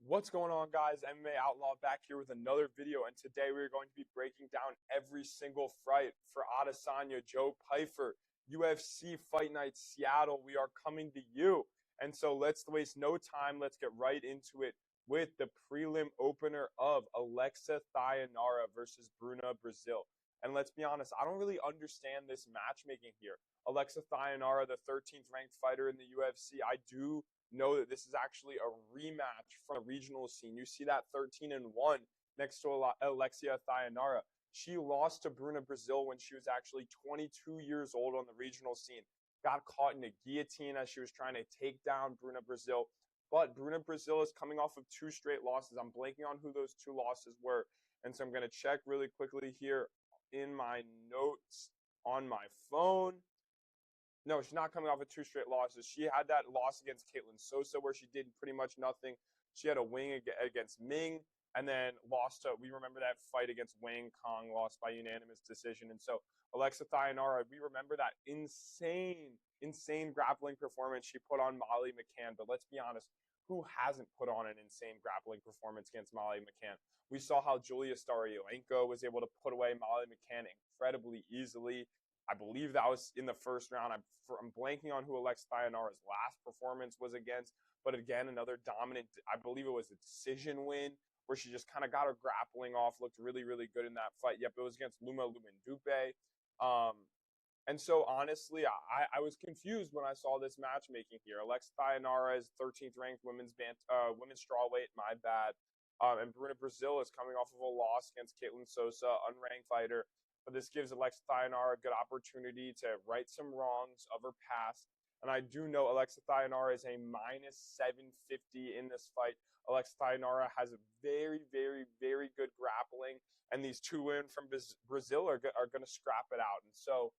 What's going on, guys? MMA Outlaw back here with another video, and today we're going to be breaking down every single fight for Adesanya, Joe Pyfer, UFC Fight Night Seattle. We are coming to you, and so let's waste no time. Let's get right into it with the prelim opener of Alexia Thainara versus Bruna, Brazil. And let's be honest, I don't really understand this matchmaking here. Alexia Thainara, the 13th ranked fighter in the UFC, I do know that this is actually a rematch from the regional scene. You see that 13-1 next to Alexia Thainara. She lost to Bruna, Brazil when she was actually 22 years old on the regional scene. Got caught in a guillotine as she was trying to take down Bruna, Brazil. But Bruna, Brazil is coming off of 2 straight losses. I'm blanking on who those 2 losses were. And so I'm going to check really quickly here in my notes on my phone. No, she's not coming off of 2 straight losses. She had that loss against Caitlin Sosa where she did pretty much nothing. She had a win against Ming and then lost to, we remember that fight against Wang Kong, lost by unanimous decision. And so Alexia Thainara, we remember that insane grappling performance she put on Molly McCann. But let's be honest, who hasn't put on an insane grappling performance against Molly McCann? We saw how Julia Stariolenko was able to put away Molly McCann incredibly easily. I believe that was in the first round. I'm blanking on who Alexia Thainara's last performance was against. But again, another dominant, I believe it was a decision win where she just kind of got her grappling off, looked really, really good in that fight. Yep, it was against Luma Lumandupe. And so, honestly, I was confused when I saw this matchmaking here. Alexia Thainara is 13th ranked women's strawweight, my bad. And Bruna, Brazil is coming off of a loss against Caitlin Sosa, unranked fighter. But this gives Alexia Thainara a good opportunity to right some wrongs of her past. And I do know Alexia Thainara is a minus 750 in this fight. Alexia Thainara has a very, very, very good grappling. And these 2 women from Brazil are going to scrap it out. And so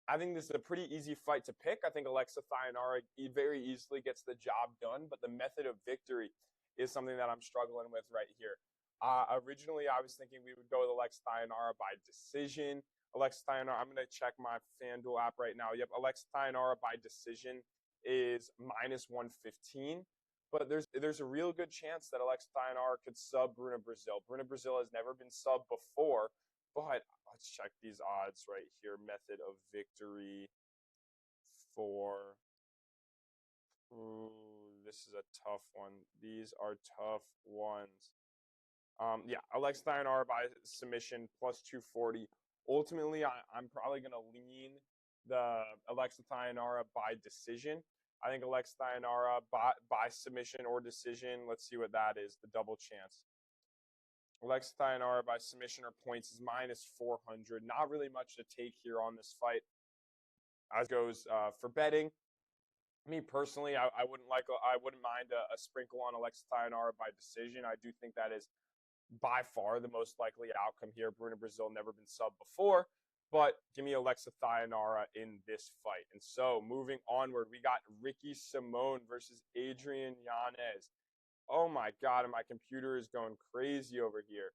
I think this is a pretty easy fight to pick. I think Alexia Thainara very easily gets the job done. But the method of victory is something that I'm struggling with right here. Originally, I was thinking we would go with Alexia Thainara by decision. Alexia Thainara, I'm going to check my FanDuel app right now. Yep, Alexia Thainara by decision is minus 115. But there's a real good chance that Alexia Thainara could sub Bruna, Brazil. Bruna, Brazil has never been subbed before. But let's check these odds right here. Method of victory for... Ooh, this is a tough one. These are tough ones. Yeah, Alexia Thainara by submission plus 240. Ultimately, I'm probably going to lean the Alexia Thainara by decision. I think Alexia Thainara by submission or decision. Let's see what that is, the double chance. Alexia Thainara by submission or points is minus 400. Not really much to take here on this fight. As goes for betting. Me personally, I wouldn't mind a sprinkle on Alexia Thainara by decision. I do think that is by far the most likely outcome here. Bruna, Brazil never been subbed before, but give me Alexia Thainara in this fight. And so moving onward, we got Ricky Simone versus Adrian Yanez. Oh my God, and my computer is going crazy over here.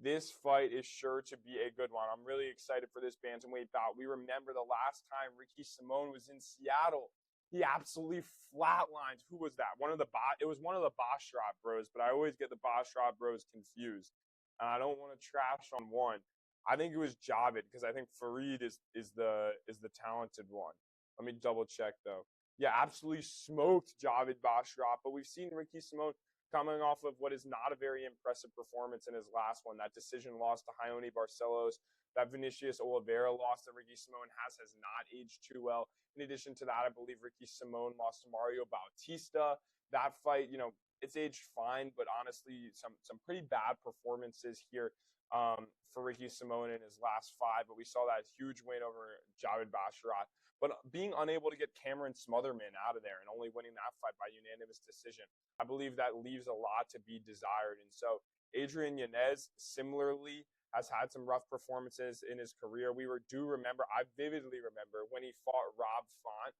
This fight is sure to be a good one. I'm really excited for this bantamweight bout. We remember the last time Ricky Simone was in Seattle, he absolutely flatlined. Who was that? It was one of the Bashrab bros, but I always get the Bashrab bros confused. And I don't want to trash on one. I think it was Javid because I think Farid is the talented one. Let me double check though. Yeah, absolutely smoked Javid Bashrab. But we've seen Ricky Simone coming off of what is not a very impressive performance in his last one. That decision loss to Raoni Barcelos. That Vinicius Oliveira loss that Ricky Simone has not aged too well. In addition to that, I believe Ricky Simone lost to Mario Bautista. That fight, it's aged fine, but honestly, some pretty bad performances here for Ricky Simone in his last 5. But we saw that huge win over Javid Basharat. But being unable to get Cameron Smotherman out of there and only winning that fight by unanimous decision, I believe that leaves a lot to be desired. And so Adrian Yanez similarly has had some rough performances in his career. I vividly remember when he fought Rob Font.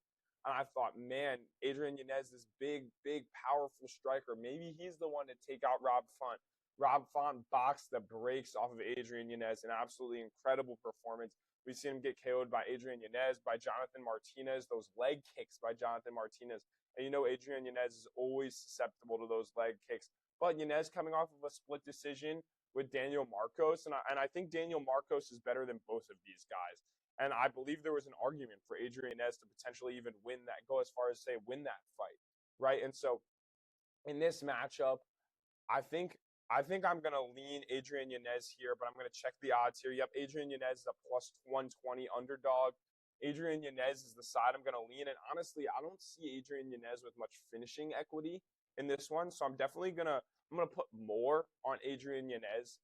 And I thought, man, Adrian Yanez, this big, powerful striker, maybe he's the one to take out Rob Font. Rob Font boxed the brakes off of Adrian Yanez, an absolutely incredible performance. We've seen him get KO'd by Adrian Yanez, by Jonathan Martinez, those leg kicks by Jonathan Martinez. And Adrian Yanez is always susceptible to those leg kicks. But Yanez coming off of a split decision with Daniel Marcos, and I think Daniel Marcos is better than both of these guys. And I believe there was an argument for Adrian Yanez to potentially even go as far as say win that fight, right? And so in this matchup, I think I'm going to lean Adrian Yanez here, but I'm going to check the odds here. Yep, Adrian Yanez is a plus 120 underdog. Adrian Yanez is the side I'm going to lean. And honestly, I don't see Adrian Yanez with much finishing equity in this one. So I'm definitely going to put more on Adrian Yanez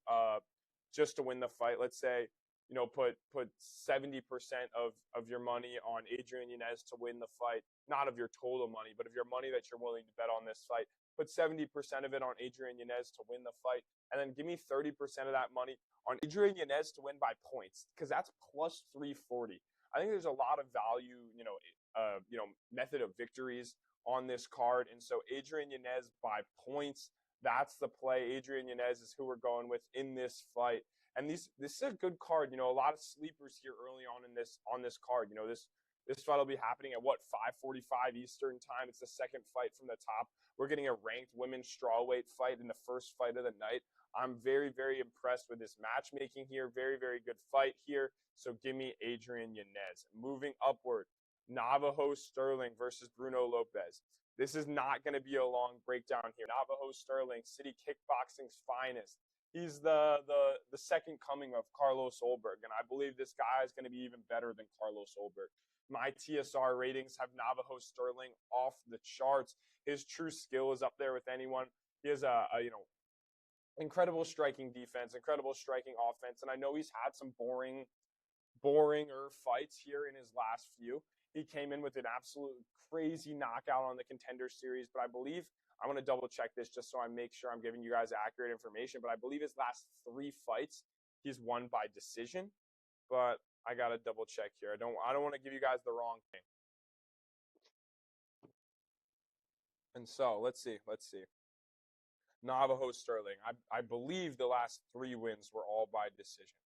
just to win the fight. Let's say, put 70% of your money on Adrian Yanez to win the fight. Not of your total money, but of your money that you're willing to bet on this fight. Put 70% of it on Adrian Yanez to win the fight, and then give me 30% of that money on Adrian Yanez to win by points, because that's plus 340. I think there's a lot of value, method of victories on this card, and so Adrian Yanez by points, that's the play. Adrian Yanez is who we're going with in this fight, and this is a good card. A lot of sleepers here early on on this card. This fight will be happening at 5:45 Eastern time. It's the second fight from the top. We're getting a ranked women's strawweight fight in the first fight of the night. I'm very, very impressed with this matchmaking here. Very, very good fight here. So give me Adrian Yanez. Moving upward, Navajo Sterling versus Bruno Lopes. This is not going to be a long breakdown here. Navajo Sterling, City Kickboxing's finest. He's the second coming of Carlos Ulberg, and I believe this guy is going to be even better than Carlos Ulberg. My TSR ratings have Navajo Sterling off the charts. His true skill is up there with anyone. He has a incredible striking defense, incredible striking offense, and I know he's had some boringer fights here in his last few. He came in with an absolute crazy knockout on the Contender Series, but I believe I'm going to double check this just so I make sure I'm giving you guys accurate information, but I believe his last 3 fights he's won by decision, but I got to double check here. I don't want to give you guys the wrong thing. And so, let's see. Navajo Sterling. I believe the last 3 wins were all by decision.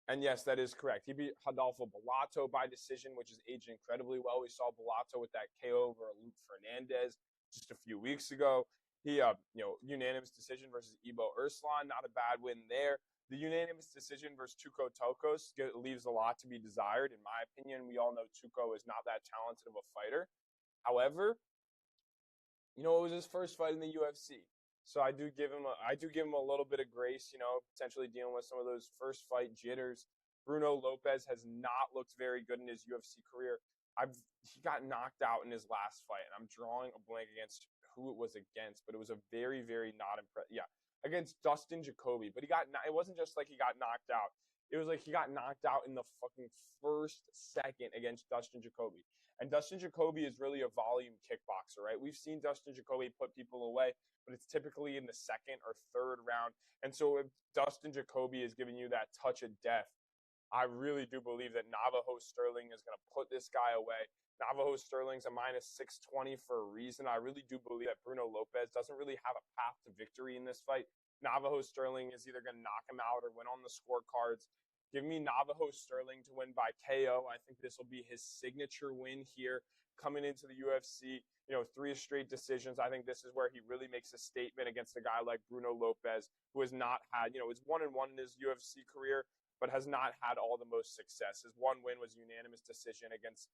And yes, that is correct. He beat Rodolfo Bellato by decision, which is aged incredibly well. We saw Bellato with that KO over Fernandes just a few weeks ago. He, unanimous decision versus Ibo Urslan. Not a bad win there. The unanimous decision versus Tuco Tokos leaves a lot to be desired. In my opinion, we all know Tuco is not that talented of a fighter. However, it was his first fight in the UFC. So I do give him a little bit of grace, potentially dealing with some of those first fight jitters. Bruno Lopes has not looked very good in his UFC career. He got knocked out in his last fight, and I'm drawing a blank against who it was against, but it was a very, very not impressive. Yeah, against Dustin Jacoby. But it wasn't just like he got knocked out. It was like he got knocked out in the fucking first second against Dustin Jacoby. And Dustin Jacoby is really a volume kickboxer, right? We've seen Dustin Jacoby put people away, but it's typically in the second or third round. And so if Dustin Jacoby is giving you that touch of death, I really do believe that Navajo Sterling is going to put this guy away. Navajo Sterling's a minus 620 for a reason. I really do believe that Bruno Lopes doesn't really have a path to victory in this fight. Navajo Sterling is either going to knock him out or win on the scorecards. Give me Navajo Sterling to win by KO. I think this will be his signature win here coming into the UFC. 3 straight decisions. I think this is where he really makes a statement against a guy like Bruno Lopes, who has not had, is 1-1 in his UFC career, but has not had all the most success. His one win was unanimous decision against,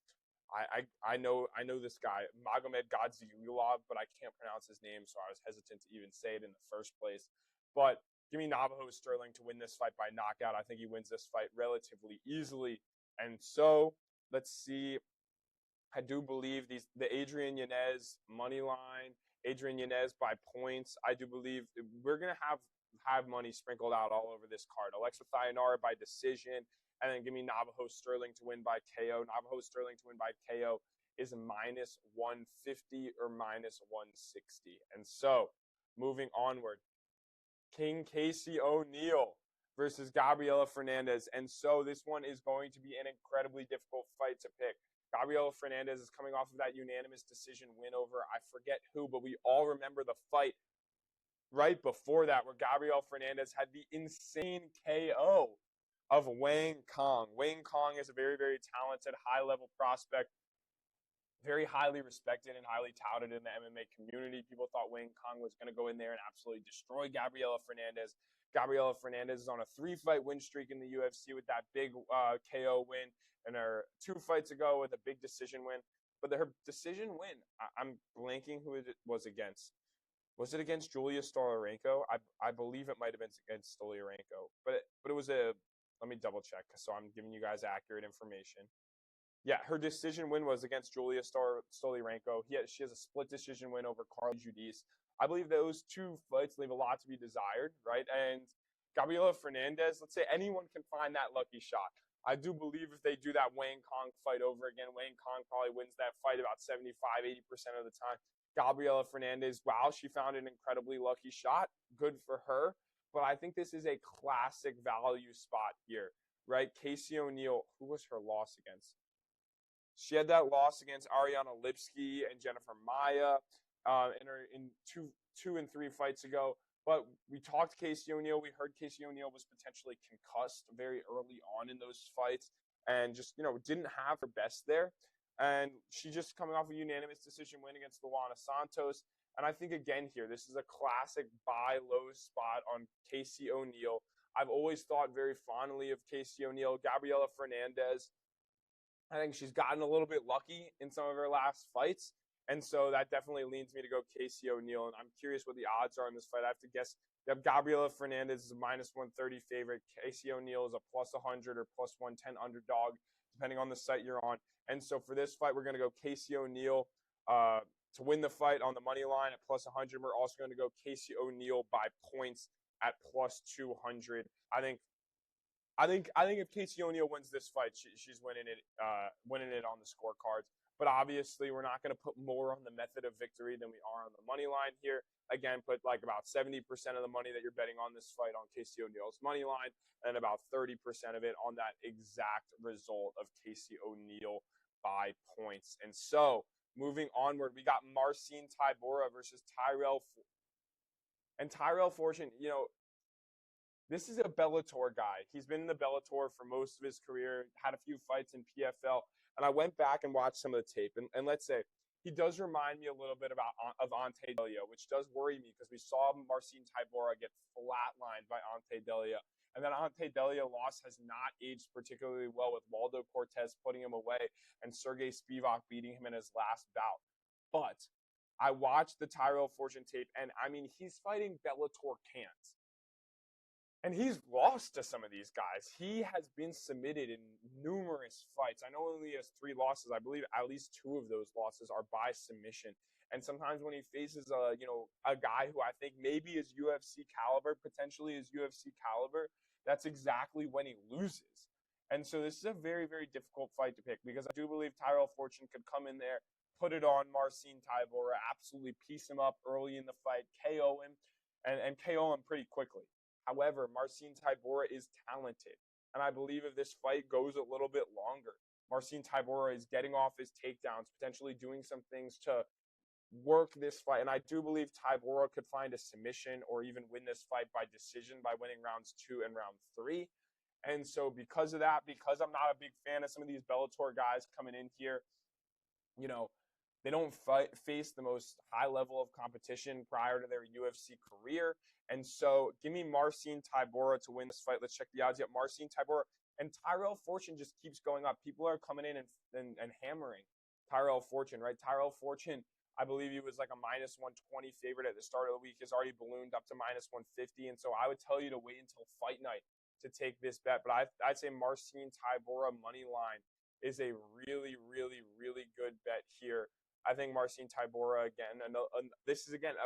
I know this guy, Magomed Gadzhiyulov, but I can't pronounce his name, so I was hesitant to even say it in the first place. But give me Navajo Sterling to win this fight by knockout. I think he wins this fight relatively easily. And so, let's see. I do believe the Adrian Yanez money line, Adrian Yanez by points. I do believe we're going to have money sprinkled out all over this card. Alexia Thainara by decision, and then give me Navajo Sterling to win by KO. Navajo Sterling to win by KO is minus 150 or minus 160. And so, moving onward. King Casey O'Neill versus Gabriella Fernandes. And so this one is going to be an incredibly difficult fight to pick. Gabriella Fernandes is coming off of that unanimous decision win over, I forget who, but we all remember the fight right before that where Gabriella Fernandes had the insane KO of Wang Kong. Wang Kong is a very, very talented, high-level prospect. very highly respected and highly touted in the MMA community. People thought Wayne Kong was going to go in there and absolutely destroy Gabriella Fernandes. Gabriella Fernandes is on a 3-fight win streak in the UFC with that big KO win, and her 2 fights ago with a big decision win. But her decision win, I'm blanking who it was against. Was it against Julia Stolarenko? I believe it might have been against Stolarenko. But it was let me double check so I'm giving you guys accurate information. Yeah, her decision win was against Julia Stolarenko. She has a split decision win over Carla Judice. I believe those 2 fights leave a lot to be desired, right? And Gabriella Fernandes, let's say anyone can find that lucky shot. I do believe if they do that Wayne Kong fight over again, Wayne Kong probably wins that fight about 75, 80% of the time. Gabriella Fernandes, wow, she found an incredibly lucky shot. Good for her. But I think this is a classic value spot here, right? Casey O'Neill, who was her loss against? She had that loss against Ariana Lipski and Jennifer Maia in two and three fights ago. But we talked to Casey O'Neill. We heard Casey O'Neill was potentially concussed very early on in those fights and just, didn't have her best there. And she just coming off a unanimous decision win against Luana Santos. And I think, again, here, this is a classic buy low spot on Casey O'Neill. I've always thought very fondly of Casey O'Neill. Gabriella Fernandes, I think she's gotten a little bit lucky in some of her last fights. And so that definitely leans me to go Casey O'Neill. And I'm curious what the odds are in this fight. I have to guess. You have Gabriella Fernandes is a -130 favorite. Casey O'Neill is a +100 or +110 underdog, depending on the site you're on. And so for this fight, we're going to go Casey O'Neill to win the fight on the money line at +100. We're also going to go Casey O'Neill by points at +200. I think if Casey O'Neill wins this fight, she's winning it on the scorecards. But obviously, we're not going to put more on the method of victory than we are on the money line here. Again, put like about 70% of the money that you're betting on this fight on Casey O'Neill's money line, and about 30% of it on that exact result of Casey O'Neill by points. And so, moving onward, we got Marcin Tybura versus Tyrell. And Tyrell Fortune, this is a Bellator guy. He's been in the Bellator for most of his career, had a few fights in PFL. And I went back and watched some of the tape. And let's say, he does remind me a little bit of Ante Delija, which does worry me because we saw Marcin Tybura get flatlined by Ante Delija. And then Ante Delija loss has not aged particularly well with Waldo Cortez putting him away and Sergey Spivak beating him in his last bout. But I watched the Tyrell Fortune tape, and he's fighting Bellator cans. And he's lost to some of these guys. He has been submitted in numerous fights. I know only he has 3 losses. I believe at least 2 of those losses are by submission. And sometimes when he faces a guy who I think maybe is UFC caliber, potentially is UFC caliber, that's exactly when he loses. And so this is a very, very difficult fight to pick because I do believe Tyrell Fortune could come in there, put it on Marcin Tybura, absolutely piece him up early in the fight, KO him, and KO him pretty quickly. However, Marcin Tybura is talented, and I believe if this fight goes a little bit longer, Marcin Tybura is getting off his takedowns, potentially doing some things to work this fight, and I do believe Tybura could find a submission or even win this fight by decision by winning rounds 2 and round 3. And so because of that, because I'm not a big fan of some of these Bellator guys coming in here, they don't face the most high level of competition prior to their UFC career. And so give me Marcin Tybura to win this fight. Let's check the odds yet. Marcin Tybura and Tyrell Fortune just keeps going up. People are coming in and hammering Tyrell Fortune, right? Tyrell Fortune, I believe he was like a -120 favorite at the start of the week, has already ballooned up to -150. And so I would tell you to wait until fight night to take this bet. But I'd say Marcin Tybura money line is a really, really, really good bet here. I think Marcin Tybura, again, this is, again,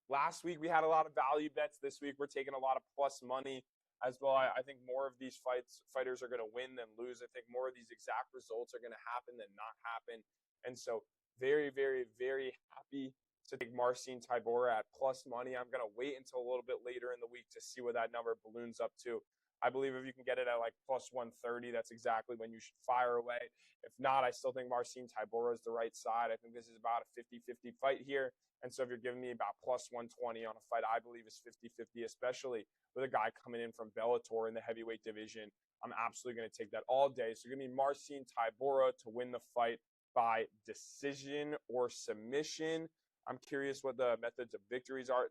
last week we had a lot of value bets. This week we're taking a lot of plus money as well. I think more of these fighters are going to win than lose. I think more of these exact results are going to happen than not happen. And so very, very, very happy to take Marcin Tybura at plus money. I'm going to wait until a little bit later in the week to see what that number balloons up to. I believe if you can get it at like +130, that's exactly when you should fire away. If not, I still think Marcin Tybura is the right side. I think this is about a 50-50 fight here. And so if you're giving me about +120 on a fight I believe is 50-50, especially with a guy coming in from Bellator in the heavyweight division, I'm absolutely going to take that all day. So give me Marcin Tybura to win the fight by decision or submission. I'm curious what the methods of victories are.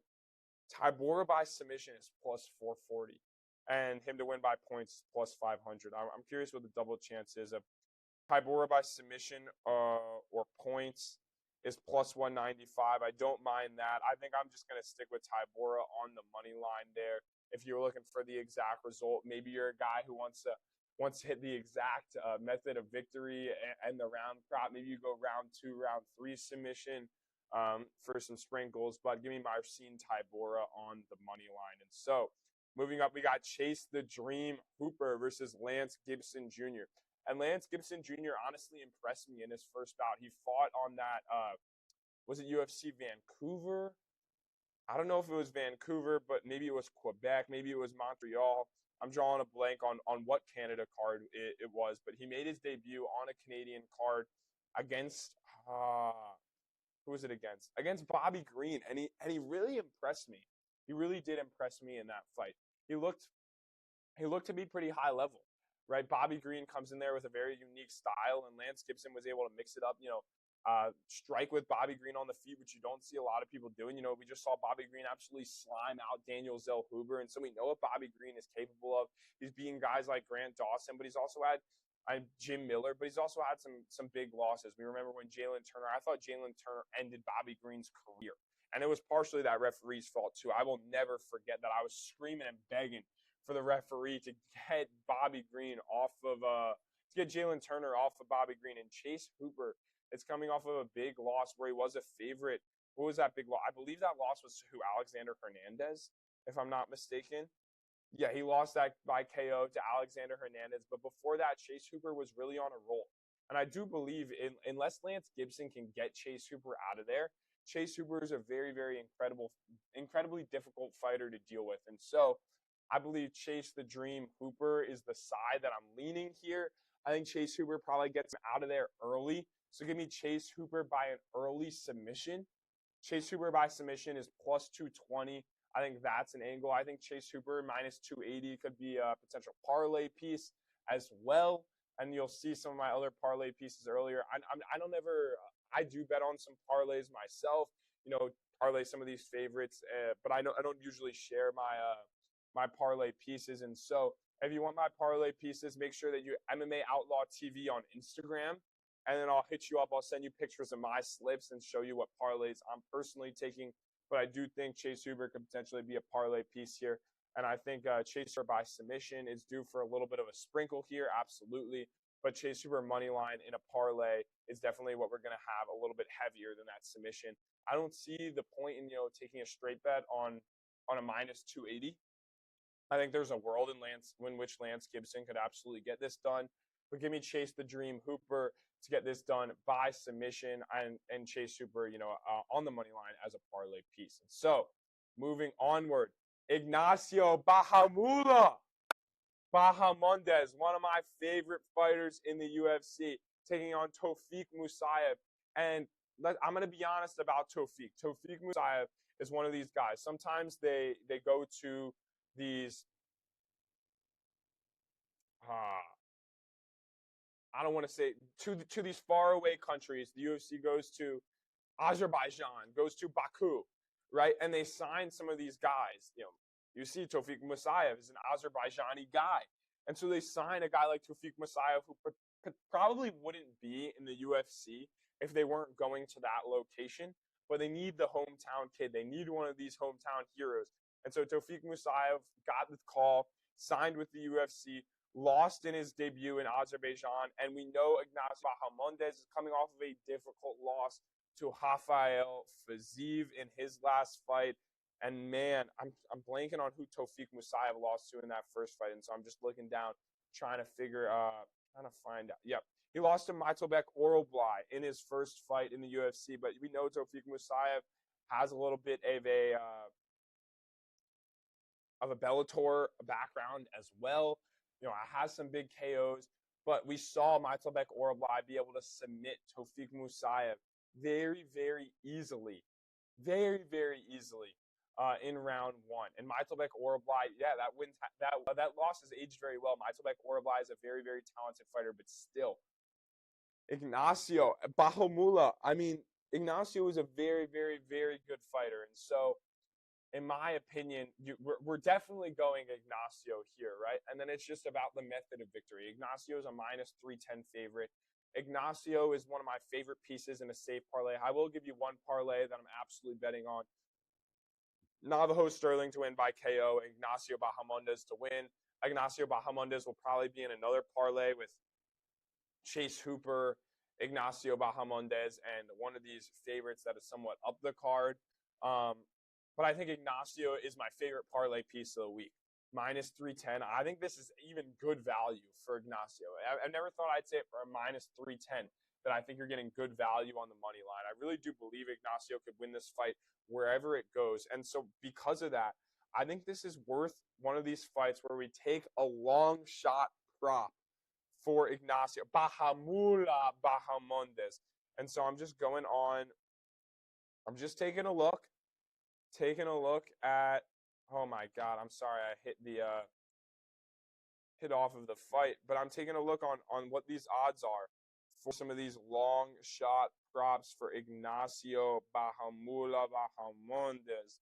Tybura by submission is plus 440, and him to win by points is plus 500. I'm curious what the double chance is of Tybura by submission or points is plus 195. I don't mind that. I think I'm just going to stick with Tybura on the money line there. If you're looking for the exact result, maybe you're a guy who wants to hit the exact method of victory and the round prop. Maybe you go round 2, round 3 submission for some sprinkles. But give me Marcin Tybura on the money line. And so moving up, we got Chase the Dream Hooper versus Lance Gibson Jr. And Lance Gibson Jr. honestly impressed me in his first bout. He fought on that, was it UFC Vancouver? I don't know if it was Vancouver, but maybe it was Quebec. Maybe it was Montreal. I'm drawing a blank on what Canada card it was. But he made his debut on a Canadian card against, who was it against? Against Bobby Green. And he really impressed me. He really did impress me in that fight. He looked to be pretty high level. Right, Bobby Green comes in there with a very unique style, and Lance Gibson was able to mix it up, strike with Bobby Green on the feet, which you don't see a lot of people doing. We just saw Bobby Green absolutely slime out Daniel Zellhuber, and so we know what Bobby Green is capable of. He's beating guys like Grant Dawson, but he's also had Jim Miller, but he's also had some big losses. We remember when I thought Jalen Turner ended Bobby Green's career, and it was partially that referee's fault too. I will never forget that. I was screaming and begging for the referee to get Bobby Green to get Jalen Turner off of Bobby Green. And Chase Hooper is coming off of a big loss where he was a favorite. What was that big loss? I believe that loss was to Alexander Hernandez, if I'm not mistaken. Yeah, he lost that by KO to Alexander Hernandez. But before that, Chase Hooper was really on a roll. And I do believe unless Lance Gibson can get Chase Hooper out of there, Chase Hooper is a very, very incredibly difficult fighter to deal with. And so I believe Chase the Dream Hooper is the side that I'm leaning here. I think Chase Hooper probably gets him out of there early. So give me Chase Hooper by an early submission. Chase Hooper by submission is plus 220. I think that's an angle. I think Chase Hooper minus 280 could be a potential parlay piece as well. And you'll see some of my other parlay pieces earlier. I do bet on some parlays myself. Parlay some of these favorites, but I don't usually share my parlay pieces. And so if you want my parlay pieces, make sure that you MMA Outlaw TV on Instagram, and then I'll hit you up. I'll send you pictures of my slips and show you what parlays I'm personally taking. But I do think Chase Hooper could potentially be a parlay piece here. And I think Chase Hooper by submission is due for a little bit of a sprinkle here, absolutely. But Chase Hooper money line in a parlay is definitely what we're going to have a little bit heavier than that submission. I don't see the point in taking a straight bet on a minus 280. I think there's a world in which Lance Gibson could absolutely get this done. But give me Chase the Dream Hooper to get this done by submission, and Chase Hooper, on the money line as a parlay piece. And so, moving onward, Igancio Bahamondes, one of my favorite fighters in the UFC, taking on Tofiq Musayev. And I'm going to be honest about Tofiq. Tofiq Musayev is one of these guys. Sometimes they go to these I don't want to say to these faraway countries. The UFC goes to Azerbaijan, goes to Baku, right? And they sign some of these guys. You see Tofiq Musayev is an Azerbaijani guy. And so they sign a guy like Tofiq Musayev who probably wouldn't be in the UFC if they weren't going to that location. But they need the hometown kid. They need one of these hometown heroes. And so Tofiq Musayev got the call, signed with the UFC, lost in his debut in Azerbaijan. And we know Igancio Bahamondes is coming off of a difficult loss to Rafael Fiziev in his last fight. And man, I'm blanking on who Tofiq Musayev lost to in that first fight. And so I'm just looking down, trying to find out. Yep. He lost to Mytelbek Oroblai in his first fight in the UFC. But we know Tofiq Musayev has a little bit of a Bellator background as well. Has some big KOs. But we saw Mytelbek Oroblai be able to submit Tofiq Musayev very, very easily. Very, very easily. In round one. And Mytelbek Oroblai, that loss has aged very well. Mytelbek Oroblai is a very, very talented fighter, but still, Igancio, Bahamula. I mean, Igancio is a very, very, very good fighter. And so, in my opinion, we're definitely going Igancio here, right? And then it's just about the method of victory. Igancio is a minus 310 favorite. Igancio is one of my favorite pieces in a safe parlay. I will give you one parlay that I'm absolutely betting on. Navajo Sterling to win by KO, Igancio Bahamondes to win. Igancio Bahamondes will probably be in another parlay with Chase Hooper, Igancio Bahamondes, and one of these favorites that is somewhat up the card. But I think Igancio is my favorite parlay piece of the week. Minus 310. I think this is even good value for Igancio. I never thought I'd say it for a minus 310, but I think you're getting good value on the money line. I really do believe Igancio could win this fight wherever it goes. And so because of that, I think this is worth one of these fights where we take a long shot prop for Igancio. Bahamula Bahamondes. And so I'm just going on. I'm just taking a look at, oh my God, I'm sorry I hit off of the fight, but I'm taking a look on what these odds are for some of these long shot props for Igancio Bahamula Bahamondes.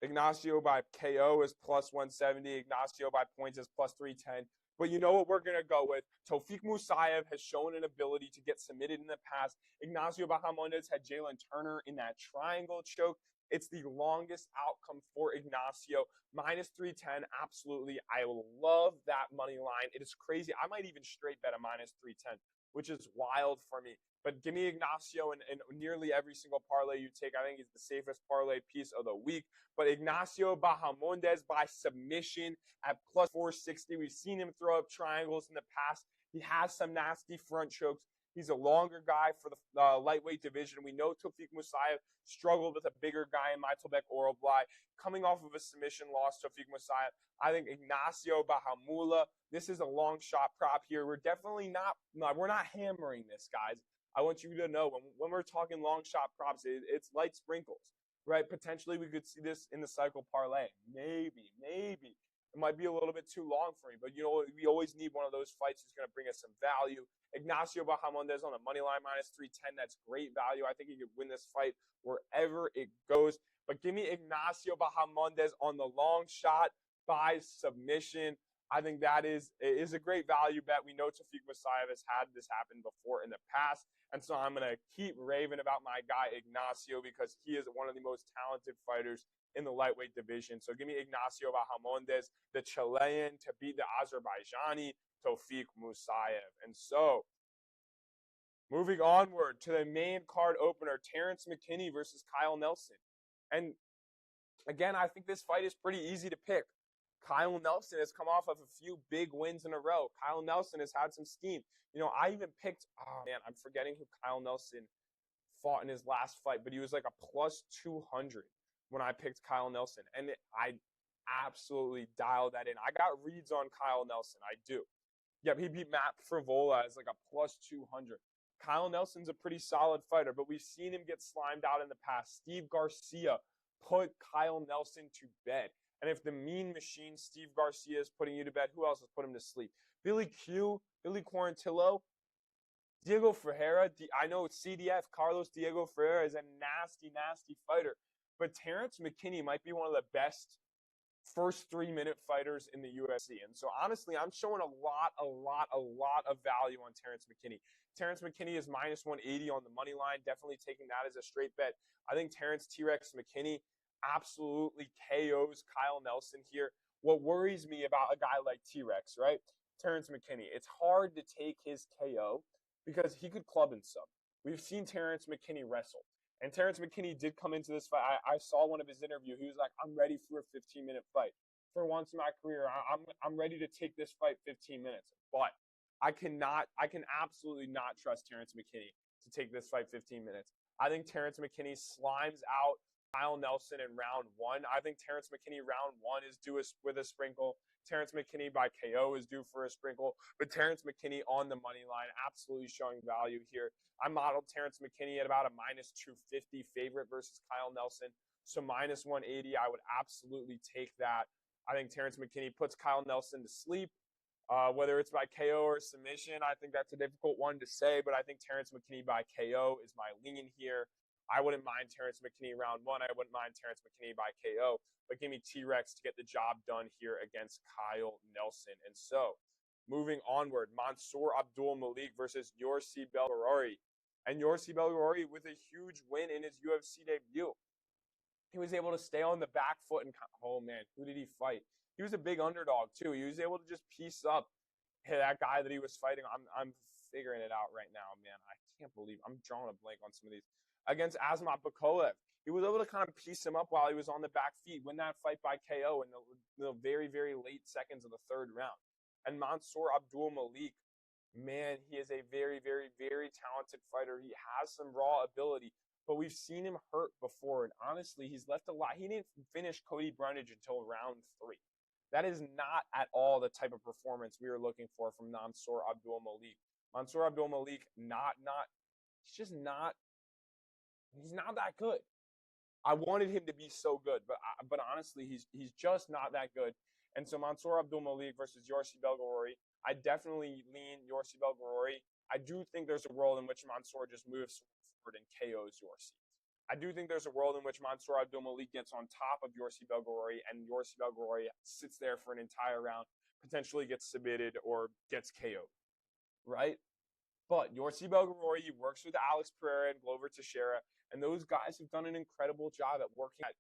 Igancio by KO is plus 170. Igancio by points is plus 310. But you know what we're going to go with? Tofiq Musayev has shown an ability to get submitted in the past. Igancio Bahamondes had Jalen Turner in that triangle choke. It's the longest outcome for Igancio. Minus 310, absolutely. I love that money line. It is crazy. I might even straight bet a minus 310, which is wild for me. But give me Igancio in nearly every single parlay you take. I think he's the safest parlay piece of the week. But Igancio Bahamondes by submission at plus 460. We've seen him throw up triangles in the past. He has some nasty front chokes. He's a longer guy for the lightweight division. We know Tofiq Musayev struggled with a bigger guy in Mytelbek Oroblai. Coming off of a submission loss, Tofiq Musayev, I think Igancio Bahamula, this is a long shot prop here. We're definitely we're not hammering this, guys. I want you to know when we're talking long shot props, it's light sprinkles, right? Potentially we could see this in the cycle parlay. Maybe. It might be a little bit too long for me, but you know, we always need one of those fights who's going to bring us some value. Igancio Bahamondes on the money line minus 310. That's great value. I think he could win this fight wherever it goes. But give me Igancio Bahamondes on the long shot by submission. I think that is a great value bet. We know Tofiq Musayev has had this happen before in the past. And so I'm going to keep raving about my guy Igancio because he is one of the most talented fighters in the lightweight division. So give me Igancio Bahamondes, the Chilean, to beat the Azerbaijani Tofiq Musayev. And so moving onward to the main card opener, Terrance Mckinney versus Kyle Nelson. And again, I think this fight is pretty easy to pick. Kyle Nelson has come off of a few big wins in a row. Kyle Nelson has had some steam. You know, I even picked, I'm forgetting who Kyle Nelson fought in his last fight, but he was like a plus 200 when I picked Kyle Nelson. And I absolutely dialed that in. I got reads on Kyle Nelson. I do. Yep, he beat Matt Frivola as like a plus 200. Kyle Nelson's a pretty solid fighter, but we've seen him get slimed out in the past. Steve Garcia put Kyle Nelson to bed. And if the mean machine, Steve Garcia, is putting you to bed, who else has put him to sleep? Billy Quarantillo, Diego Ferreira. I know CDF, Carlos Diego Ferreira, is a nasty, nasty fighter. But Terrance Mckinney might be one of the best first 3-minute fighters in the UFC. And so, honestly, I'm showing a lot of value on Terrance Mckinney. Terrance Mckinney is minus 180 on the money line. Definitely taking that as a straight bet. I think Terrance T-Rex McKinney absolutely KOs Kyle Nelson here. What worries me about a guy like T-Rex, right? Terrance McKinney. It's hard to take his KO because he could club and sub. We've seen Terrance McKinney wrestle. And Terrance McKinney did come into this fight. I saw one of his interviews. He was like, I'm ready for a 15-minute fight. For once in my career, I'm ready to take this fight 15 minutes. But I can absolutely not trust Terrance McKinney to take this fight 15 minutes. I think Terrance McKinney slimes out Kyle Nelson in round 1. I think Terrance McKinney round 1 is due with a sprinkle. Terrance McKinney by KO is due for a sprinkle. But Terrance McKinney on the money line, absolutely showing value here. I modeled Terrance McKinney at about a minus 250 favorite versus Kyle Nelson. So minus 180, I would absolutely take that. I think Terrance McKinney puts Kyle Nelson to sleep. Whether it's by KO or submission, I think that's a difficult one to say, but I think Terrance McKinney by KO is my lean here. I wouldn't mind Terrance McKinney round 1. I wouldn't mind Terrance McKinney by KO, but give me T-Rex to get the job done here against Kyle Nelson. And so, moving onward, Mansur Abdul-Malik versus Yousri Belgaroui. And Yousri Belgaroui with a huge win in his UFC debut. He was able to stay on the back foot and, oh man, who did he fight? He was a big underdog too. He was able to just piece up that guy that he was fighting. I'm figuring it out right now, man. I can't believe I'm drawing a blank on some of these. Against Azamat Bakolev, he was able to kind of piece him up while he was on the back feet, win that fight by KO in the very, very late seconds of the 3rd round. And Mansur Abdul-Malik, man, he is a very, very, very talented fighter. He has some raw ability, but we've seen him hurt before. And honestly, he's left a lot. He didn't finish Cody Brundage until round 3. That is not at all the type of performance we were looking for from Mansur Abdul-Malik. Mansur Abdul-Malik, he's not that good. I wanted him to be so good, but honestly, he's just not that good. And so Mansur Abdul-Malik versus Yousri Belgaroui, I definitely lean Yousri Belgaroui. I do think there's a world in which Mansur just moves forward and KOs Yousri. I do think there's a world in which Mansur Abdul-Malik gets on top of Yousri Belgaroui and Yousri Belgaroui sits there for an entire round, potentially gets submitted or gets KO'd, right? But Yousri Belgaroui works with Alex Pereira and Glover Teixeira, and those guys have done an incredible job at working at,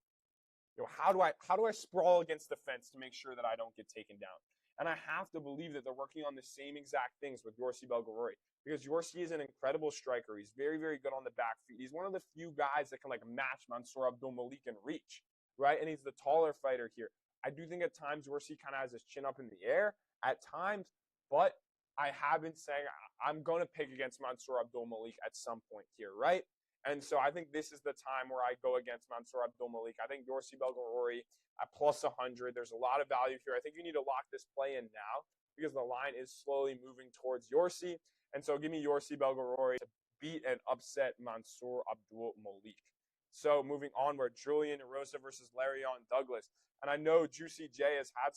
how do I sprawl against the fence to make sure that I don't get taken down? And I have to believe that they're working on the same exact things with Yousri Belgaroui, because Yousri is an incredible striker. He's very, very good on the back feet. He's one of the few guys that can match Mansur Abdul-Malik in reach, right? And he's the taller fighter here. I do think at times Yousri kind of has his chin up in the air at times, but I have been saying I'm going to pick against Mansur Abdul-Malik at some point here, right? And so I think this is the time where I go against Mansur Abdul-Malik. I think Yousri Belgaroui at plus 100. There's a lot of value here. I think you need to lock this play in now because the line is slowly moving towards Yousri. And so give me Yousri Belgaroui to beat and upset Mansur Abdul-Malik. So moving onward, Julian Erosa versus Lerryan Douglas. And I know Juicy J has had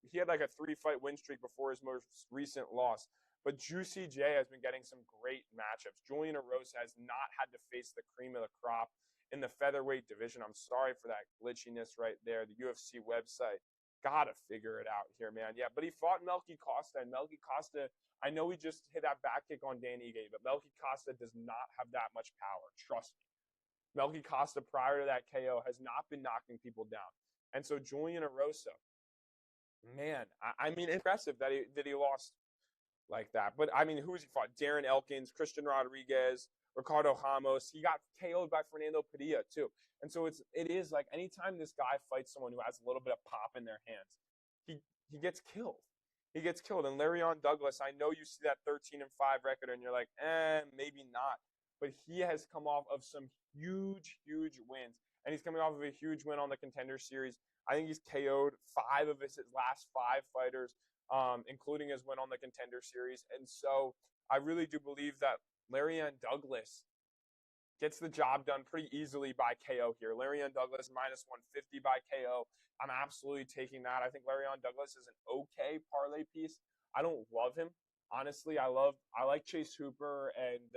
he had a 3-fight win streak before his most recent loss. But Juicy J has been getting some great matchups. Julian Erosa has not had to face the cream of the crop in the featherweight division. I'm sorry for that glitchiness right there. The UFC website. Gotta figure it out here, man. Yeah, but he fought Melky Costa, and Melky Costa, I know he just hit that back kick on Dan Ige, but Melky Costa does not have that much power. Trust me. Melky Costa, prior to that KO, has not been knocking people down. And so Julian Erosa, man, I mean, impressive that he lost like that. But, I mean, who has he fought? Darren Elkins, Christian Rodriguez, Ricardo Ramos. He got KO'd by Fernando Padilla, too. And so it is anytime this guy fights someone who has a little bit of pop in their hands, he gets killed. He gets killed. And Lerryan Douglas, I know you see that 13-5 record, and you're like, maybe not. But he has come off of some huge, huge wins. And he's coming off of a huge win on the Contender Series. I think he's KO'd 5 of his last 5 fighters, including his win on the Contender Series. And so I really do believe that Lerryan Douglas gets the job done pretty easily by KO here. Lerryan Douglas minus 150 by KO. I'm absolutely taking that. I think Lerryan Douglas is an okay parlay piece. I don't love him. Honestly, I like Chase Hooper and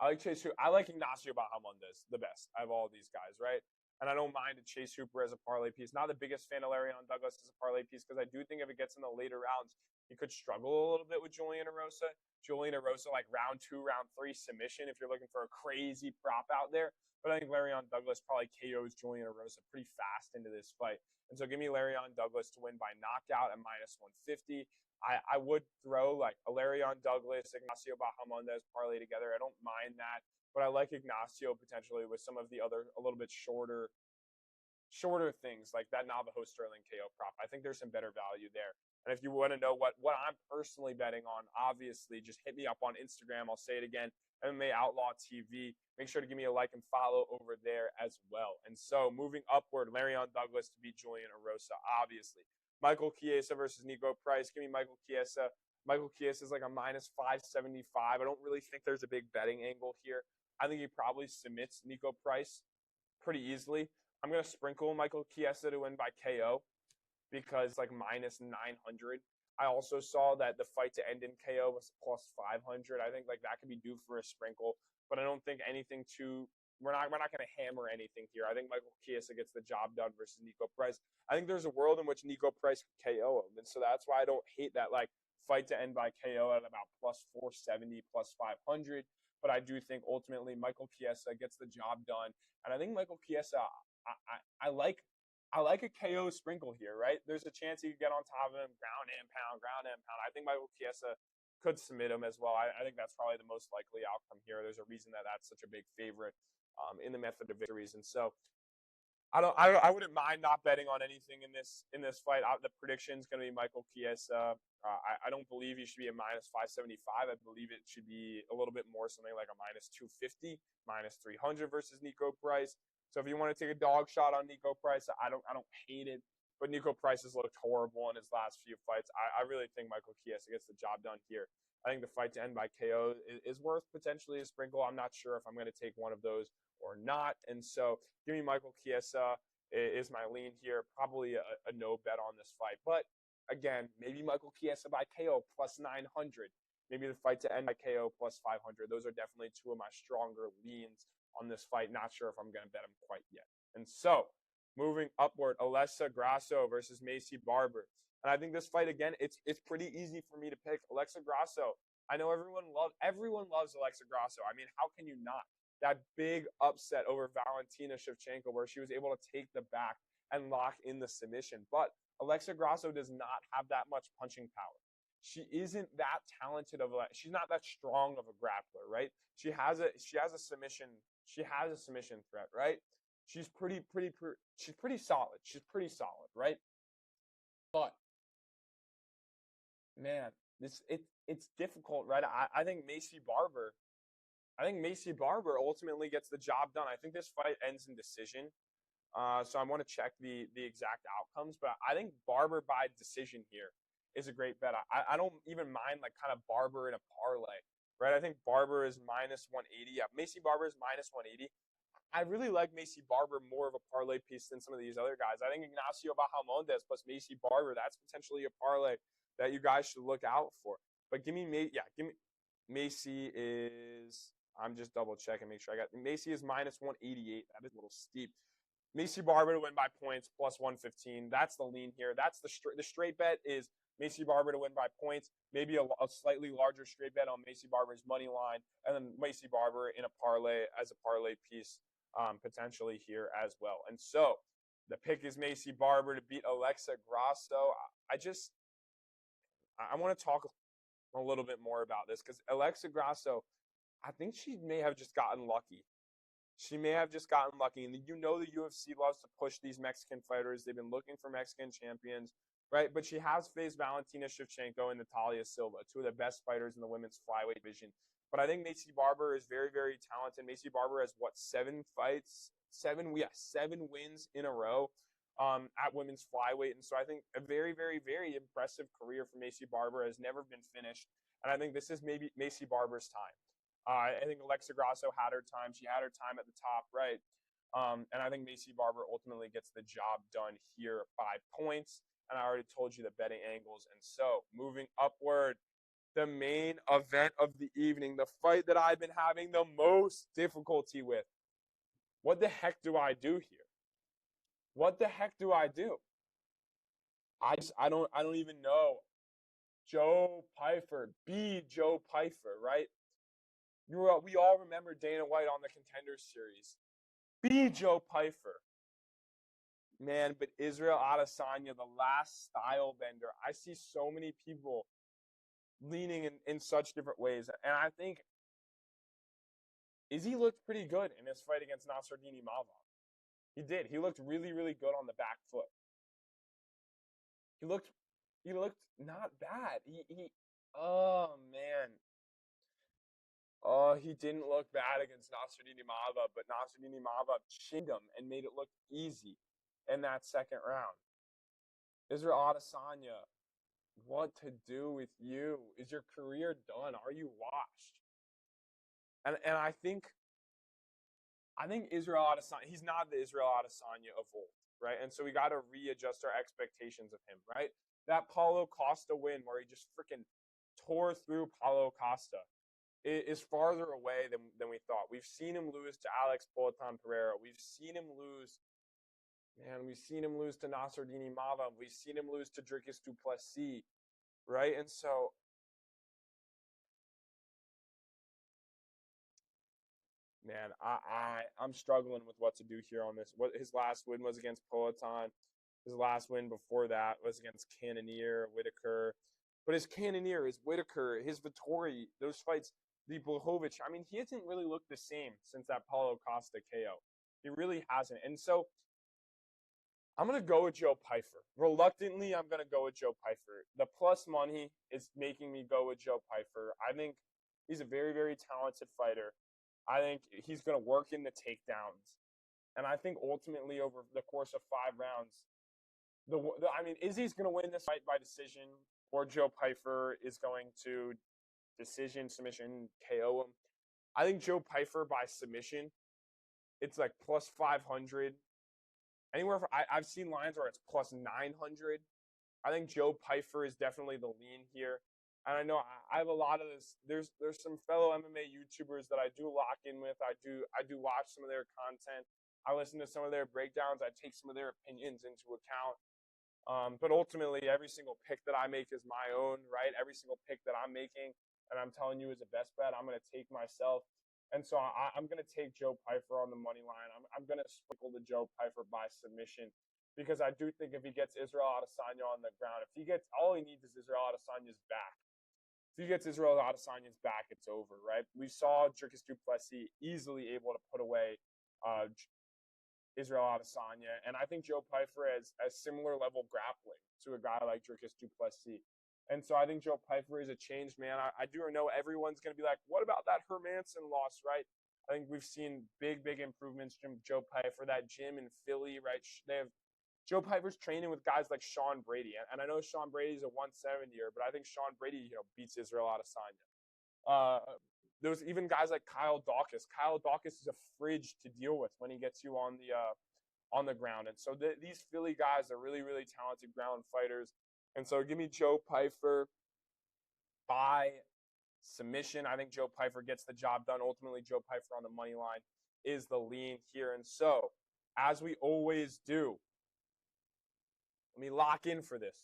I like Igancio Bahamondes the best out of all these guys, right? And I don't mind a Chase Hooper as a parlay piece. Not the biggest fan of Lerryan Douglas as a parlay piece because I do think if it gets in the later rounds, he could struggle a little bit with Julian Erosa. Julian Erosa, round 2, round 3 submission if you're looking for a crazy prop out there. But I think Lerryan Douglas probably KOs Julian Erosa pretty fast into this fight. And so give me Lerryan Douglas to win by knockout at minus 150. I would throw a Lerryan Douglas, Igancio Bahamondes parlay together. I don't mind that. But I like Igancio potentially with some of the other a little bit shorter things like that Navajo Sterling KO prop. I think there's some better value there. And if you want to know what I'm personally betting on, obviously just hit me up on Instagram. I'll say it again, MMA Outlaw TV. Make sure to give me a like and follow over there as well. And so moving upward, Lerryan Douglas to beat Julian Erosa, obviously. Michael Chiesa versus Nico Price. Give me Michael Chiesa. Michael Chiesa is a minus 575. I don't really think there's a big betting angle here. I think he probably submits Nico Price pretty easily. I'm going to sprinkle Michael Chiesa to win by KO. because like minus 900. I also saw that the fight to end in KO was plus 500. I think like that could be due for a sprinkle, but I don't think anything too. We're not going to hammer anything here. I think Michael Chiesa gets the job done versus Nico Price. I think there's a world in which Nico Price could KO him, and so that's why I don't hate that like fight to end by KO at about plus 470, plus 500. But I do think ultimately Michael Chiesa gets the job done, and I think Michael Chiesa, I like a KO sprinkle here, right? There's a chance he could get on top of him, ground and pound, ground and pound. I think Michael Chiesa could submit him as well. I think that's probably the most likely outcome here. There's a reason that that's such a big favorite in the method of victories, and so I wouldn't mind not betting on anything in this fight. The prediction is going to be Michael Chiesa. I don't believe he should be a minus 575. I believe it should be a little bit more, something like a minus 250, minus 300 versus Nico Price. So if you want to take a dog shot on Nico Price, I don't hate it. But Nico Price has looked horrible in his last few fights. I really think Michael Chiesa gets the job done here. I think the fight to end by KO is worth potentially a sprinkle. I'm not sure if I'm going to take one of those or not. And so give me Michael Chiesa is my lean here. Probably a no bet on this fight. But again, maybe Michael Chiesa by KO plus 900. Maybe the fight to end by KO plus 500. Those are definitely two of my stronger leans on this fight. Not sure if I'm going to bet him quite yet. And so moving upward, Alexia Grasso versus Maycee Barber. And I think this fight, again, it's pretty easy for me to pick. Alexia Grasso, I know everyone loves Alexia Grasso. I mean, how can you not? That big upset over Valentina Shevchenko where she was able to take the back and lock in the submission. But Alexia Grasso does not have that much punching power. She isn't that talented she's not that strong of a grappler, right? She has a submission threat, right? She's pretty solid. She's pretty solid, right? But man, it's difficult, right? I think Maycee Barber ultimately gets the job done. I think this fight ends in decision. So I want to check the exact outcomes, but I think Barber by decision here is a great bet. I don't even mind like kind of Barber in a parlay, right? I think Barber is minus 180. Yeah, Maycee Barber is minus 180. I really like Maycee Barber more of a parlay piece than some of these other guys. I think Igancio Bahamondes plus Maycee Barber, that's potentially a parlay that you guys should look out for. But give me Maycee is, I'm just double checking, make sure I got, Maycee is minus 188. That is a little steep. Maycee Barber to win by points plus 115. That's the lean here. That's the straight bet is Maycee Barber to win by points, maybe a slightly larger straight bet on Maycee Barber's money line, and then Maycee Barber in a parlay as a parlay piece potentially here as well. And so the pick is Maycee Barber to beat Alexia Grasso. I want to talk a little bit more about this because Alexia Grasso, I think she may have just gotten lucky. And you know the UFC loves to push these Mexican fighters. They've been looking for Mexican champions, right? But she has faced Valentina Shevchenko and Natalia Silva, two of the best fighters in the women's flyweight division. But I think Maycee Barber is very, very talented. Maycee Barber has, 7 wins in a row at women's flyweight. And so I think a very, very, very impressive career for Maycee Barber has never been finished. And I think this is maybe Maycee Barber's time. I think Alexia Grasso had her time. She had her time at the top, right? And I think Maycee Barber ultimately gets the job done here by points. And I already told you the betting angles. And so moving upward, the main event of the evening, the fight that I've been having the most difficulty with. What the heck do I do here? What the heck do I do? I don't even know. Joe Pyfer, Joe Pyfer, right? We all remember Dana White on the Contender Series. Joe Pyfer. Man, but Israel Adesanya, the last style bender. I see so many people leaning in such different ways. And I think Izzy looked pretty good in his fight against Nassourdine Imavov. He did. He looked really, really good on the back foot. He looked not bad. Oh man. Oh, he didn't look bad against Nassourdine Imavov, but Nassourdine Imavov chinned him and made it look easy in that second round. Israel Adesanya, what to do with you? Is your career done? Are you washed? And I think Israel Adesanya, he's not the Israel Adesanya of old, right? And so we got to readjust our expectations of him, right? That Paulo Costa win where he just freaking tore through Paulo Costa is farther away than we thought. We've seen him lose to Alex Poatan Pereira. We've seen him lose to Nassourdini Mava. We've seen him lose to Dricus du Plessis, right? And so, man, I'm struggling with what to do here on this. What his last win was against Poatan. His last win before that was against Cannonier, Whitaker. But his Cannonier, his Whitaker, his Vittori, those fights, the Blachowicz, I mean, he hasn't really looked the same since that Paulo Costa KO. He really hasn't. And so I'm going to go with Joe Pyfer. Reluctantly, I'm going to go with Joe Pyfer. The plus money is making me go with Joe Pyfer. I think he's a very, very talented fighter. I think he's going to work in the takedowns. And I think ultimately over the course of 5 rounds, Izzy's going to win this fight by decision, or Joe Pyfer is going to decision, submission, KO him. I think Joe Pyfer by submission, it's like plus 500. Anywhere I've seen lines where it's plus 900. I think Joe Pyfer is definitely the lean here. And I know I have a lot of this. There's some fellow MMA YouTubers that I do lock in with. I do watch some of their content. I listen to some of their breakdowns. I take some of their opinions into account. But ultimately, every single pick that I make is my own, right? Every single pick that I'm making and I'm telling you is the best bet, I'm going to take myself. And so I'm going to take Joe Pyfer on the money line. I'm going to sprinkle the Joe Pyfer by submission because I do think if he gets Israel Adesanya on the ground, all he needs is Israel Adesanya's back. If he gets Israel Adesanya's back, it's over, right? We saw Dricus du Plessis easily able to put away Israel Adesanya, and I think Joe Pyfer has similar level grappling to a guy like Dricus du Plessis. And so I think Joe Pyfer is a changed man. I do know everyone's going to be like, what about that Hermanson loss, right? I think we've seen big improvements from Joe Pyfer. That gym in Philly, right? Joe Pyfer's training with guys like Sean Brady. And I know Sean Brady's a 170er, but I think Sean Brady, beats Israel Adesanya. There's even guys like Kyle Dawkins. Kyle Dawkins is a fridge to deal with when he gets you on the ground. And so these Philly guys are really, really talented ground fighters. And so give me Joe Pyfer by submission. I think Joe Pyfer gets the job done. Ultimately, Joe Pyfer on the money line is the lean here. And so, as we always do, let me lock in for this.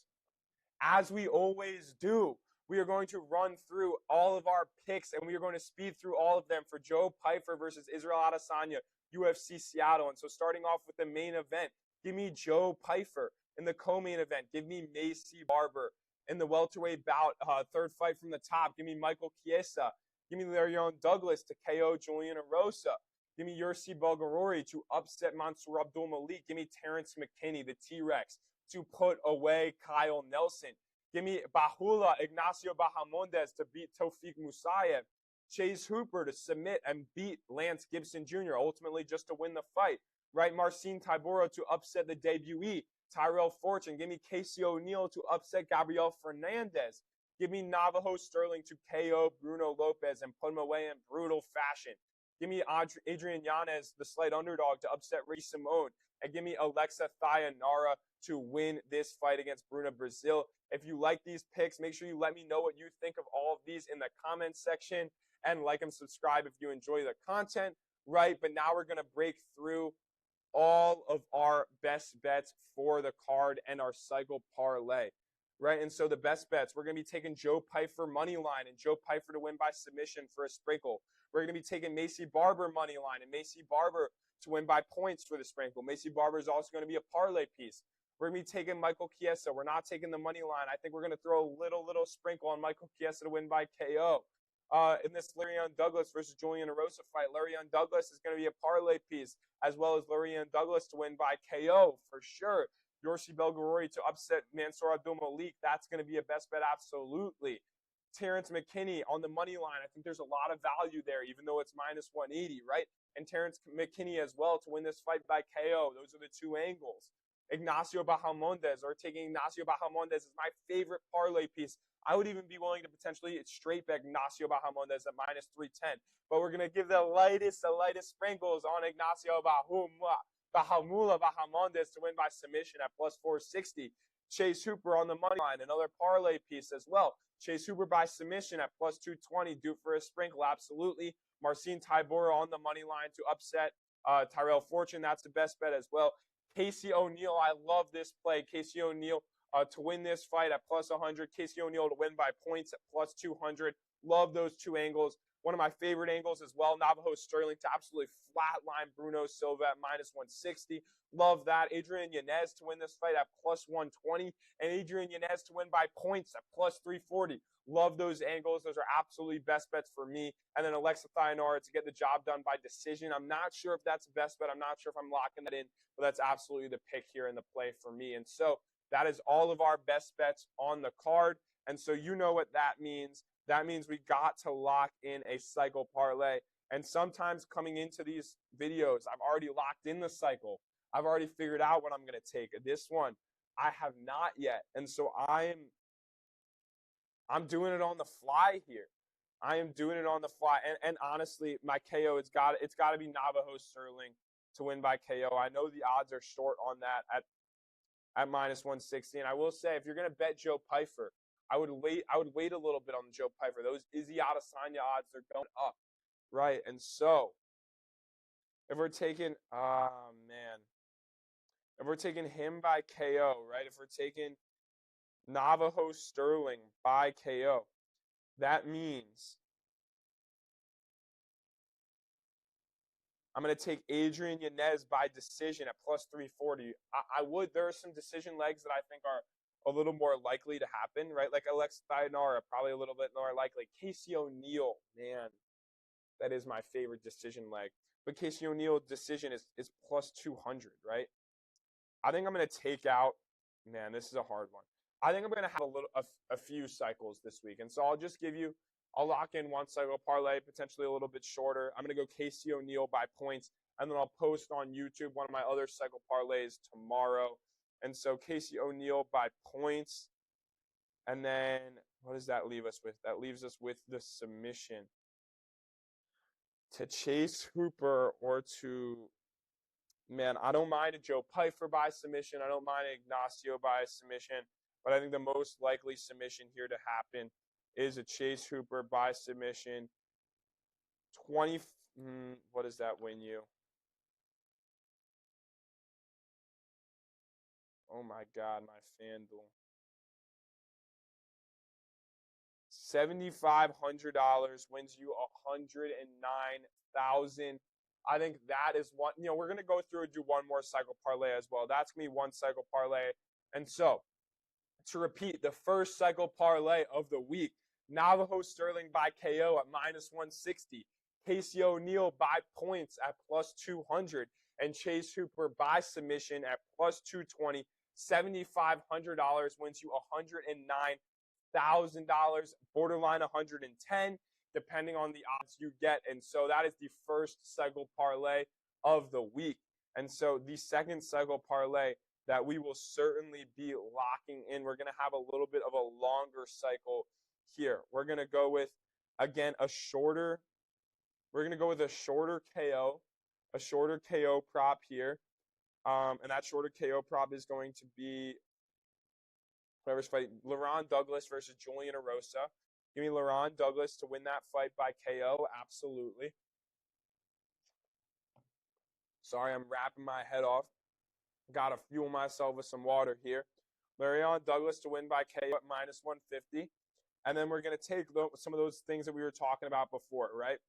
As we always do, we are going to run through all of our picks, and we are going to speed through all of them for Joe Pyfer versus Israel Adesanya, UFC Seattle. And so starting off with the main event, give me Joe Pyfer. In the co-main event, give me Maycee Barber. In the welterweight bout, third fight from the top, give me Michael Chiesa. Give me Lerryan Douglas to KO Julian Erosa. Give me Yousri Belgaroui to upset Mansur Abdul-Malik. Give me Terrance McKinney, the T-Rex, to put away Kyle Nelson. Give me Bahula Igancio Bahamondes to beat Tofiq Musayev. Chase Hooper to submit and beat Lance Gibson Jr., ultimately just to win the fight. Right, Marcin Tybura to upset the debutee, Tyrell Fortune. Give me Casey O'Neill to upset Gabriella Fernandes. Give me Navajo Sterling to KO Bruno Lopes and put him away in brutal fashion. Give me Adrian Yanez, the slight underdog, to upset Ricky Simone. And give me Alexia Thainara to win this fight against Bruna, Brazil. If you like these picks, make sure you let me know what you think of all of these in the comments section. And like and subscribe if you enjoy the content, right? But now we're going to break through all of our best bets for the card and our cycle parlay, right? And so the best bets, we're going to be taking Joe Pyfer money line and Joe Pyfer to win by submission for a sprinkle. We're going to be taking Maycee Barber money line and Maycee Barber to win by points for the sprinkle. Maycee Barber is also going to be a parlay piece. We're going to be taking Michael Chiesa. We're not taking the money line. I think we're going to throw a little sprinkle on Michael Chiesa to win by KO. In this Lerryan Douglas versus Julian Erosa fight, Lerryan Douglas is going to be a parlay piece, as well as Lerryan Douglas to win by KO for sure. Yousri Belgaroui to upset Mansur Abdul-Malik, that's going to be a best bet, absolutely. Terrance McKinney on the money line, I think there's a lot of value there, even though it's minus 180, right? And Terrance McKinney as well to win this fight by KO. Those are the two angles. Igancio Bahamondes, or taking Igancio Bahamondes is my favorite parlay piece. I would even be willing to potentially straight bet Igancio Bahamondes at minus 310. But we're going to give the lightest sprinkles on Igancio Bahumwa Bahamondes to win by submission at plus 460. Chase Hooper on the money line, another parlay piece as well. Chase Hooper by submission at plus 220, due for a sprinkle, absolutely. Marcin Tybura on the money line to upset Tyrell Fortune, that's the best bet as well. Casey O'Neill, I love this play. Casey O'Neill to win this fight at plus 100. Casey O'Neill to win by points at plus 200. Love those two angles. One of my favorite angles as well, Navajo Sterling to absolutely flatline Bruno Silva at minus 160. Love that. Adrian Yanez to win this fight at plus 120. And Adrian Yanez to win by points at plus 340. Love those angles. Those are absolutely best bets for me. And then Alexia Thainara to get the job done by decision. I'm not sure if that's the best bet. I'm not sure if I'm locking that in, but that's absolutely the pick here in the play for me. And so that is all of our best bets on the card. And so you know what that means. That means we got to lock in a cycle parlay. And sometimes coming into these videos, I've already locked in the cycle. I've already figured out what I'm going to take. This one, I have not yet. And so I'm doing it on the fly here. I am doing it on the fly. And honestly, my KO, it's got to be Navajo Sterling to win by KO. I know the odds are short on that at minus 160. And I will say, if you're going to bet Joe Pyfer, I would wait a little bit on Joe Pyfer. Those Israel Adesanya odds, they're going up, right? And so, if we're taking, if we're taking him by KO, right? If we're taking Navajo Sterling by KO, that means I'm going to take Adrian Yanez by decision at plus 340. There are some decision legs that I think are a little more likely to happen, right? Like Alexia Thainara, probably a little bit more likely. Casey O'Neill, man, that is my favorite decision leg. But Casey O'Neill decision is plus 200, right? I think I'm going to take out, man, this is a hard one. I think I'm going to have a few cycles this week. And so I'll lock in one cycle parlay, potentially a little bit shorter. I'm going to go Casey O'Neill by points, and then I'll post on YouTube one of my other cycle parlays tomorrow. And so Casey O'Neill by points. And then what does that leave us with? That leaves us with the submission to Chase Hooper or to, man, I don't mind a Joe Pyfer by submission. I don't mind Igancio by submission. But I think the most likely submission here to happen is a Chase Hooper by submission. What does that win you? Oh, my God, my FanDuel. $7,500 wins you $109,000. I think that is one. We're going to go through and do one more cycle parlay as well. That's going to be one cycle parlay. And so, to repeat, the first cycle parlay of the week, Navajo Sterling by KO at minus 160. Casey O'Neill by points at plus 200. And Chase Hooper by submission at plus 220. $7,500 wins you $109,000, borderline 110, depending on the odds you get. And so that is the first cycle parlay of the week. And so the second cycle parlay that we will certainly be locking in, we're going to have a little bit of a longer cycle here. We're going to go with, again, a shorter KO, a shorter KO prop here. And that shorter KO prop is going to be whoever's fighting. Lerryan Douglas versus Julian Erosa. Give me Lerryan Douglas to win that fight by KO. Absolutely. Sorry, I'm wrapping my head off. Got to fuel myself with some water here. Lerryan Douglas to win by KO at minus 150. And then we're going to take some of those things that we were talking about before, right?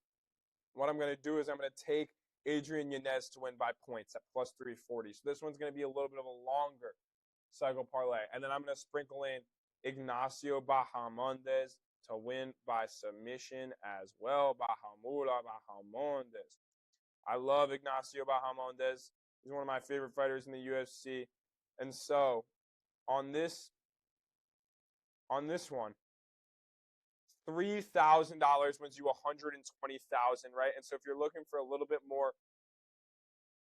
What I'm going to do is I'm going to take Adrian Yanez to win by points at plus 340. So this one's going to be a little bit of a longer cycle parlay. And then I'm going to sprinkle in Igancio Bahamondes to win by submission as well. Bahamondes. I love Igancio Bahamondes. He's one of my favorite fighters in the UFC. And so on this one, $3,000 wins you $120,000, right? And so if you're looking for a little bit more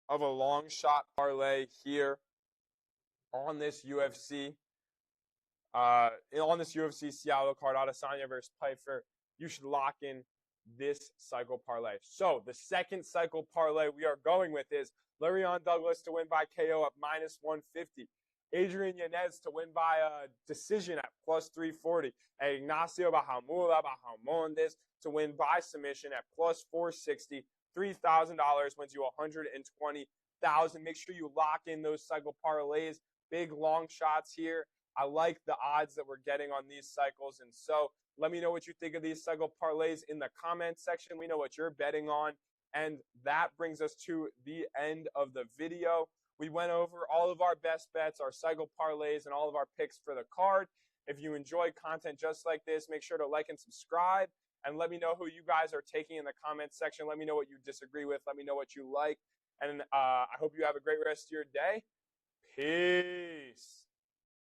of a long shot parlay here on this UFC Seattle card, Adesanya versus Pyfer, you should lock in this cycle parlay. So the second cycle parlay we are going with is Lerryan Douglas to win by KO at -150. Adrian Yanez to win by a decision at +340. And Igancio Bahamondes to win by submission at +460. $3,000 wins you $120,000. Make sure you lock in those cycle parlays. Big long shots here. I like the odds that we're getting on these cycles. And so let me know what you think of these cycle parlays in the comments section. We know what you're betting on. And that brings us to the end of the video. We went over all of our best bets, our cycle parlays, and all of our picks for the card. If you enjoy content just like this, make sure to like and subscribe. And let me know who you guys are taking in the comments section. Let me know what you disagree with. Let me know what you like. And I hope you have a great rest of your day. Peace.